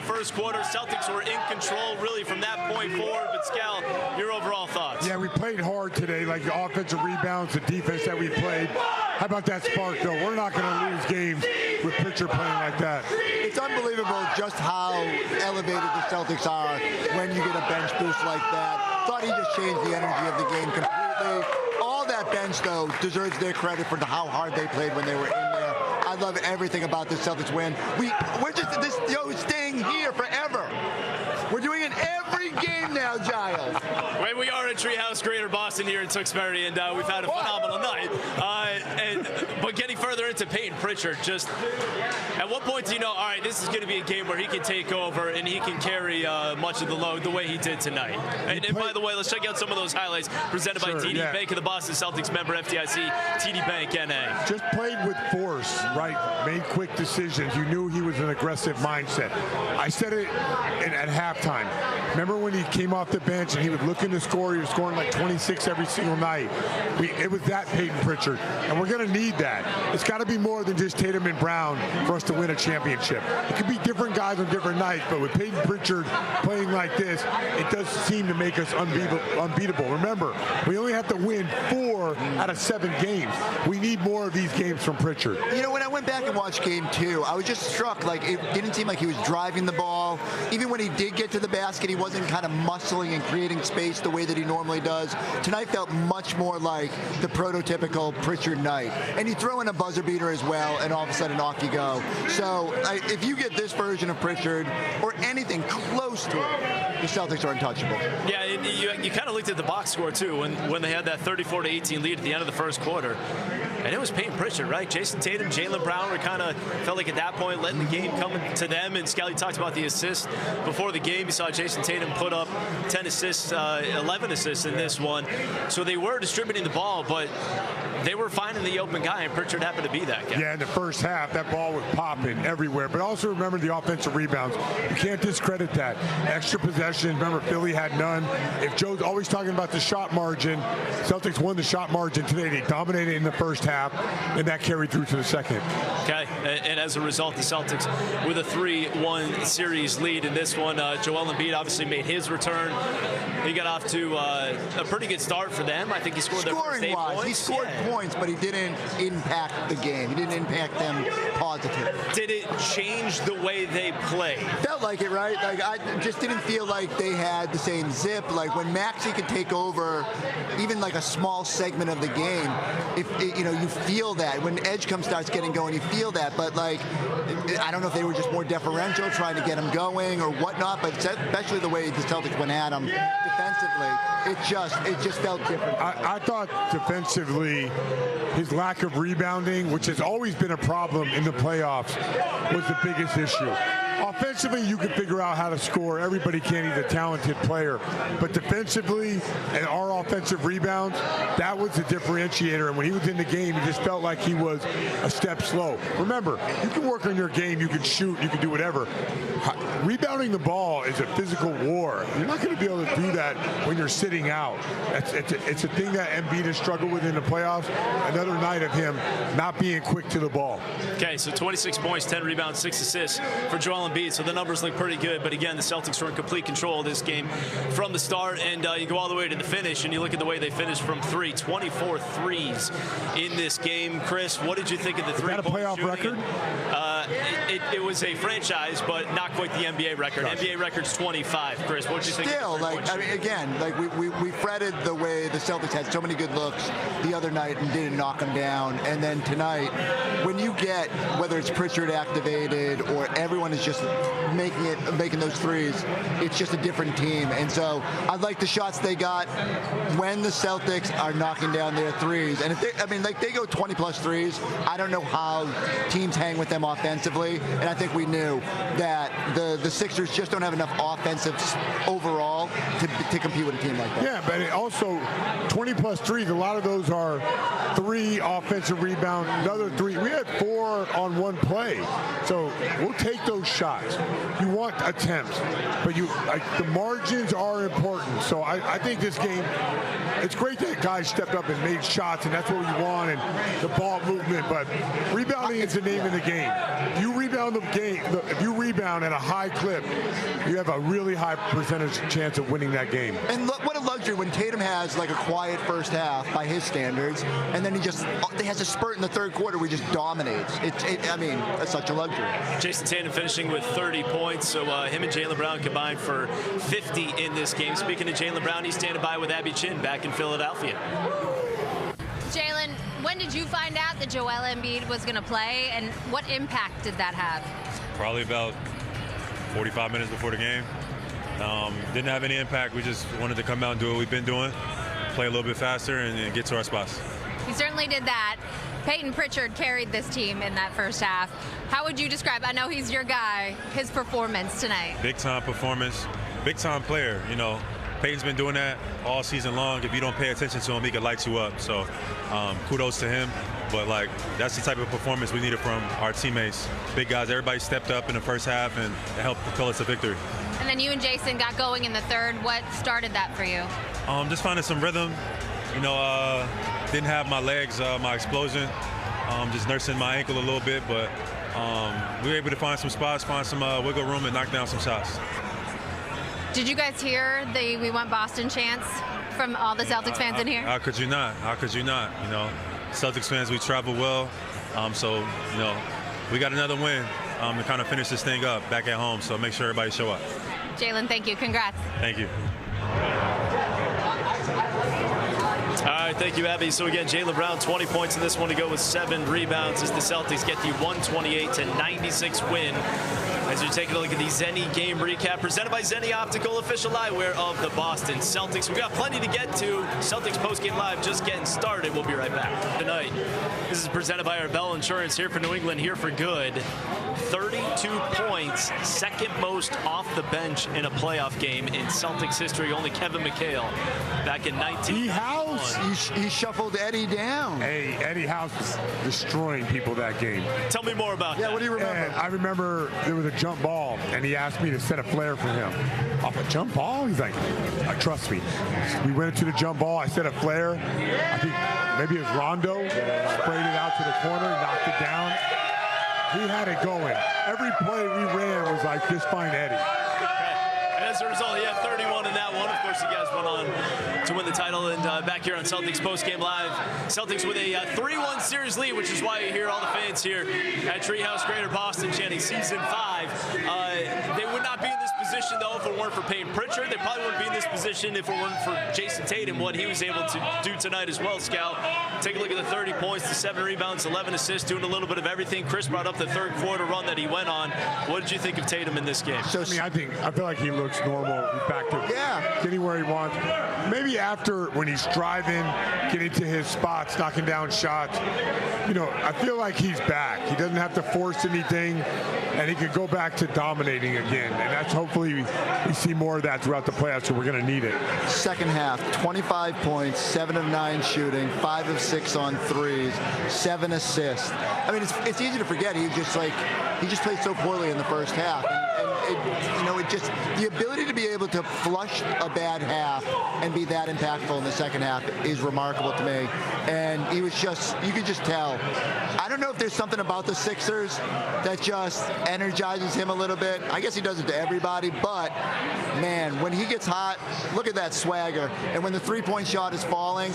first quarter. Celtics were in control really from that point forward. But Scal, your overall thoughts? Yeah, we played hard today, like the offensive rebounds, the defense that we played. How about that spark, though? We're not going to lose games with Pritchard playing like that. It's unbelievable just how elevated the Celtics are when you get a bench boost like that. Thought he just changed the energy of the game completely. All that bench, though, deserves their credit for how hard they played when they were in there. I love everything about this Celtics win. We're just staying here forever. We're doing it every game now, Giles. Well, we are in Treehouse, Greater Boston here in Tewksbury, and we've had a phenomenal night. But getting further into Payton Pritchard, just at what point do you know, all right, this is going to be a game where he can take over and he can carry much of the load the way he did tonight? And by the way, let's check out some of those highlights presented by TD Bank of the Boston Celtics, member FDIC, TD Bank NA. Just played with force, right? Made quick decisions. You knew he was an aggressive mindset. I said it at halftime. Remember when he came off the bench and he would look in the score? He was scoring like 26 every single night. It was that Payton Pritchard, and we're going to need that. It's got to be more than just Tatum and Brown for us to win a championship. It could be different guys on different nights, but with Payton Pritchard playing like this, it does seem to make us unbeatable. Remember, we only have to win 4 out of 7 games. We need more of these games from Pritchard. You know, when I went back and watched game 2, I was just struck. Like, it didn't seem like he was driving the ball. Even when he did get to the basket, he wasn't kind of muscling and creating space the way that he normally does. Tonight felt much more like the prototypical Pritchard night. And you throw in a buzzer beater as well, and all of a sudden off you go. So if you get this version of Pritchard or anything close to it, the Celtics are untouchable. Yeah, you kind of looked at the box score too when they had that 34-18 lead at the end of the first quarter. And it was Payton Pritchard, right? Jayson Tatum, Jaylen Brown were kind of felt like at that point letting the game come to them. And Scally talked about the assists before the game. You saw Jayson Tatum put up 10 assists, 11 assists in this one. So they were distributing the ball, but they were finding the open guy, and Pritchard happened to be that guy. Yeah, in the first half, that ball was popping everywhere. But also remember the offensive rebounds. You can't discredit that. Extra possession. Remember, Philly had none. If Joe's always talking about the shot margin, Celtics won the shot margin today. They dominated in the first half, and that carried through to the second. Okay, and as a result, the Celtics with a 3-1 series lead in this one. Joel Embiid obviously made his return. He got off to a pretty good start for them. I think he scored their first 8 points. He scored points, but he didn't impact the game. He didn't impact them positively. Did it change the way they play? Felt like it, right? Like, I just didn't feel like they had the same zip. Like, when Maxey could take over even like a small segment of the game, you feel that. When Edge starts getting going, you feel that. But, like, I don't know if they were just more deferential, trying to get him going or whatnot, but especially the way the Celtics went at him defensively, it just felt different. I thought defensively, his lack of rebounding, which has always been a problem in the playoffs, was the biggest issue. Offensively, you can figure out how to score. Everybody can. He's a talented player. But defensively, and our offensive rebounds, that was the differentiator. And when he was in the game, it just felt like he was a step slow. Remember, you can work on your game. You can shoot. You can do whatever. Rebounding the ball is a physical war. You're not going to be able to do that when you're sitting out. It's a thing that Embiid has struggled with in the playoffs. Another night of him not being quick to the ball. Okay, so 26 points, 10 rebounds, 6 assists for Joel Embiid. So the numbers look pretty good. But again, the Celtics were in complete control of this game from the start. And you go all the way to the finish, and you look at the way they finished from 3, 24 threes in this game. Chris, what did you think of the three-point shooting? Is that a playoff record? It was a franchise, but not quite the NBA record. Gotcha. NBA record's 25. Chris, what did you think? Still, we fretted the way the Celtics had so many good looks the other night and didn't knock them down. And then tonight, when you get, whether it's Pritchard activated or everyone is just making those threes, it's just a different team. And so I like the shots they got when the Celtics are knocking down their threes. And if they go 20+ threes, I don't know how teams hang with them offensively. And I think we knew that the Sixers just don't have enough offensive overall to compete with a team like that. Yeah, but also 20+ threes, a lot of those are 3 offensive rebounds, another 3. We had 4 on one play. So we'll take those shots. You want attempts, but the margins are important. So I think this game, it's great that guys stepped up and made shots, and that's what we want, and the ball movement. But rebounding is the name of the game. If you rebound at a high clip, you have a really high percentage chance of winning that game. And look, what a luxury when Tatum has like a quiet first half by his standards, and then he has a spurt in the third quarter where he just dominates. I mean, that's such a luxury. Jayson Tatum finishing with 30 points, so him and Jaylen Brown combined for 50 in this game. Speaking of Jaylen Brown, he's standing by with Abby Chin back in Philadelphia. Jaylen, when did you find out that Joel Embiid was going to play, and what impact did that have? Probably about 45 minutes before the game. Didn't have any impact. We just wanted to come out and do what we've been doing, play a little bit faster, and get to our spots. You certainly did that. Pritchard carried this team in that first half. How would you describe, I know he's your guy, his performance tonight? Big-time performance, big-time player. You know, Peyton's been doing that all season long. If you don't pay attention to him, he could light you up. So kudos to him. But, like, that's the type of performance we needed from our teammates. Big guys, everybody stepped up in the first half, and it helped propel us to victory. And then you and Jayson got going in the third. What started that for you? Just finding some rhythm. You know, didn't have my legs, my explosion. Just nursing my ankle a little bit, but we were able to find some spots, find some wiggle room, and knock down some shots. Did you guys hear the "We Want Boston" chants from all the Celtics fans in here? How could you not? How could you not? You know, Celtics fans, we travel well, so you know, we got another win to kind of finish this thing up back at home. So make sure everybody show up. Jaylen, thank you. Congrats. Thank you. All right, thank you, Abby. So again, Jaylen Brown, 20 points in this one to go with 7 rebounds as the Celtics get the 128-96 win. As you're taking a look at the Zenni game recap presented by Zenni Optical, official eyewear of the Boston Celtics. We've got plenty to get to. Celtics postgame live just getting started. We'll be right back. Tonight, this is presented by Arbella Insurance, here for New England, here for good. 32 points, second most off the bench in a playoff game in Celtics history. Only Kevin McHale back in 1991. He shuffled Eddie down. Hey, Eddie House was destroying people that game. Tell me more about that. Yeah, what do you remember? And I remember there was a jump ball, and he asked me to set a flare for him. Off a jump ball? He's like, trust me. We went into the jump ball. I set a flare. I think maybe it was Rondo. Sprayed it out to the corner, knocked it down. He had it going. Every play we ran was like, just find Eddie. And as a result, he had 31 in that one. Of course, you guys went on to win the title. And back here on Celtics Postgame Live, Celtics with a 3-1 series lead, which is why you hear all the fans here at Treehouse Greater Boston chanting Season 5. They would not be in this position, though, if it weren't for Pritchard. They probably wouldn't be in this position if it weren't for Jayson Tatum, what he was able to do tonight as well, Scal. Take a look at the 30 points, the 7 rebounds, 11 assists, doing a little bit of everything. Chris brought up the third quarter run that he went on. What did you think of Tatum in this game? So, I feel like he looks normal. He's back to getting where he wants. Maybe after, when he's driving, getting to his spots, knocking down shots, you know, I feel like he's back. He doesn't have to force anything, and he could go back to dominating again. And that's hopefully we see more of that throughout the playoffs, so we're going to need it. Second half, 25 points, 7 of 9 shooting, 5 of 6 on threes, 7 assists. I mean, it's easy to forget. He just played so poorly in the first half. The ability to be able to flush a bad half and be that impactful in the second half is remarkable to me. And he was you could just tell. I don't know if there's something about the Sixers that just energizes him a little bit. I guess he does it to everybody, but man, when he gets hot, look at that swagger. And when the three-point shot is falling,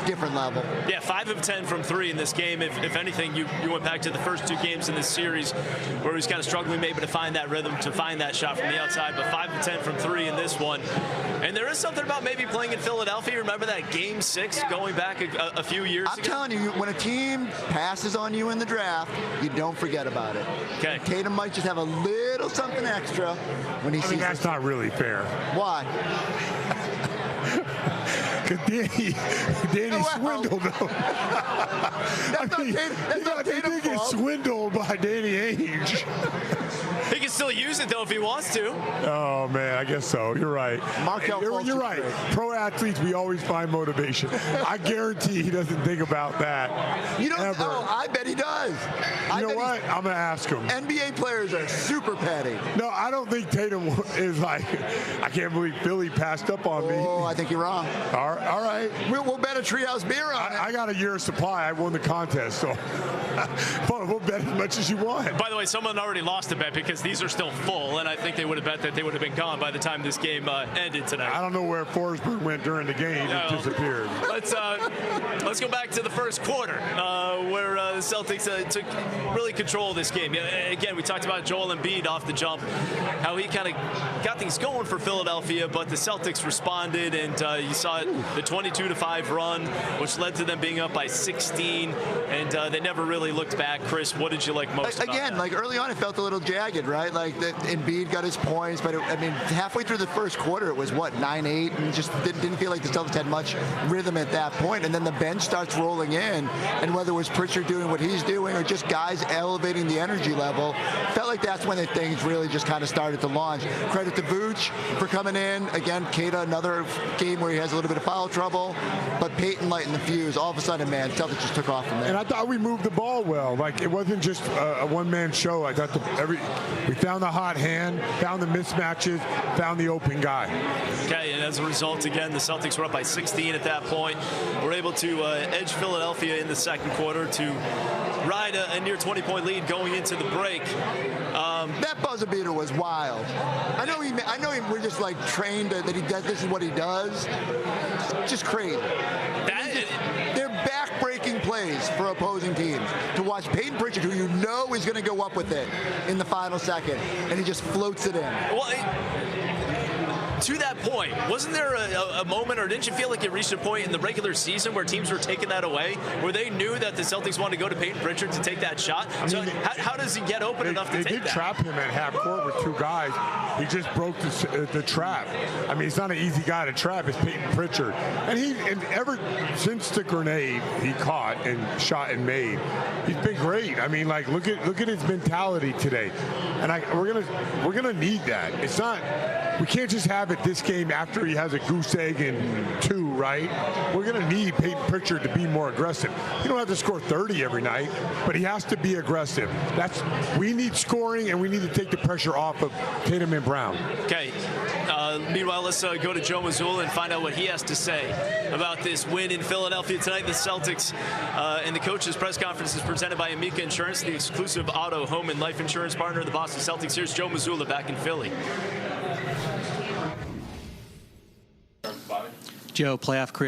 different level. Yeah, 5 of 10 from 3 in this game. If anything, you went back to the first 2 games in this series where he was kind of struggling maybe to find that rhythm, to find that shot from the outside, but 5 of 10 from 3 in this one. And there is something about maybe playing in Philadelphia. Remember that Game 6 going back a few years ago? I'm telling you, when a team passes on you in the draft, you don't forget about it. Okay. Tatum might just have a little something extra when he sees that's not really fair. Why? Danny swindled him. They did get swindled by Danny Ainge. He can still use it, though, if he wants to. Oh, man, I guess so. You're right. You're right. Pro athletes, we always find motivation. I guarantee he doesn't think about that. You don't? Ever. Oh, I bet he does. You know what? I'm going to ask him. NBA players are super petty. No, I don't think Tatum is like, I can't believe Philly passed up on me. Oh, I think you're wrong. All right. We'll bet a treehouse beer on it. I got a year's supply. I won the contest, so we'll bet as much as you want. By the way, someone already lost a bet because these are still full, and I think they would have bet that they would have been gone by the time this game ended tonight. I don't know where Forsberg went during the game. It disappeared. Let's go back to the first quarter, where the Celtics took really control of this game. Again, we talked about Joel Embiid off the jump, how he kind of got things going for Philadelphia, but the Celtics responded, and you saw the 22-5 run, which led to them being up by 16, and they never really looked back. Chris, what did you like most about that? Like early on, it felt a little jagged, right? Like Embiid got his points, but halfway through the first quarter, it was what, 9-8, and just didn't feel like the Celtics had much rhythm at that point. And then the bench starts rolling in, and whether it was Pritchard doing what he's doing or just guys elevating the energy level, felt like that's when the things really just kind of started to launch. Credit to Vooch for coming in. Again, Keita, another game where he has a little bit of foul trouble, but Peyton lighting the fuse. All of a sudden, man, Celtics just took off from there. And I thought we moved the ball well. Like, it wasn't just a one-man show. I thought we found the hot hand, found the mismatches, found the open guy. Okay, and as a result, again, the Celtics were up by 16 at that point. We're able to edge Philadelphia in the second quarter to ride a near 20-point lead going into the break. That buzzer beater was wild. I know we're just like trained that he does. This is what he does. Just crazy. They're back-breaking plays for opposing teams. To watch Peyton Pritchard, who you know is going to go up with it in the final second, and he just floats it in. Well, to that point, wasn't there a moment, or didn't you feel like it reached a point in the regular season where teams were taking that away, where they knew that the Celtics wanted to go to Peyton Pritchard to take that shot? So how does he get open enough to take that? They did trap him at half court with two guys. He just broke the trap. I mean, he's not an easy guy to trap. It's Peyton Pritchard. And ever since the grenade he caught and shot and made, he's been great. I mean, like, look at his mentality today. And we're gonna need that. It's not. We can't just have it this game after he has a goose egg and 2, right? We're going to need Peyton Pritchard to be more aggressive. He don't have to score 30 every night, but he has to be aggressive. We need scoring, and we need to take the pressure off of Tatum and Brown. Okay. Meanwhile, let's go to Joe Mazzulla and find out what he has to say about this win in Philadelphia tonight. The Celtics and the coaches' press conference is presented by Amica Insurance, the exclusive auto, home, and life insurance partner of the Boston Celtics. Here's Joe Mazzulla back in Philly. Joe, playoff career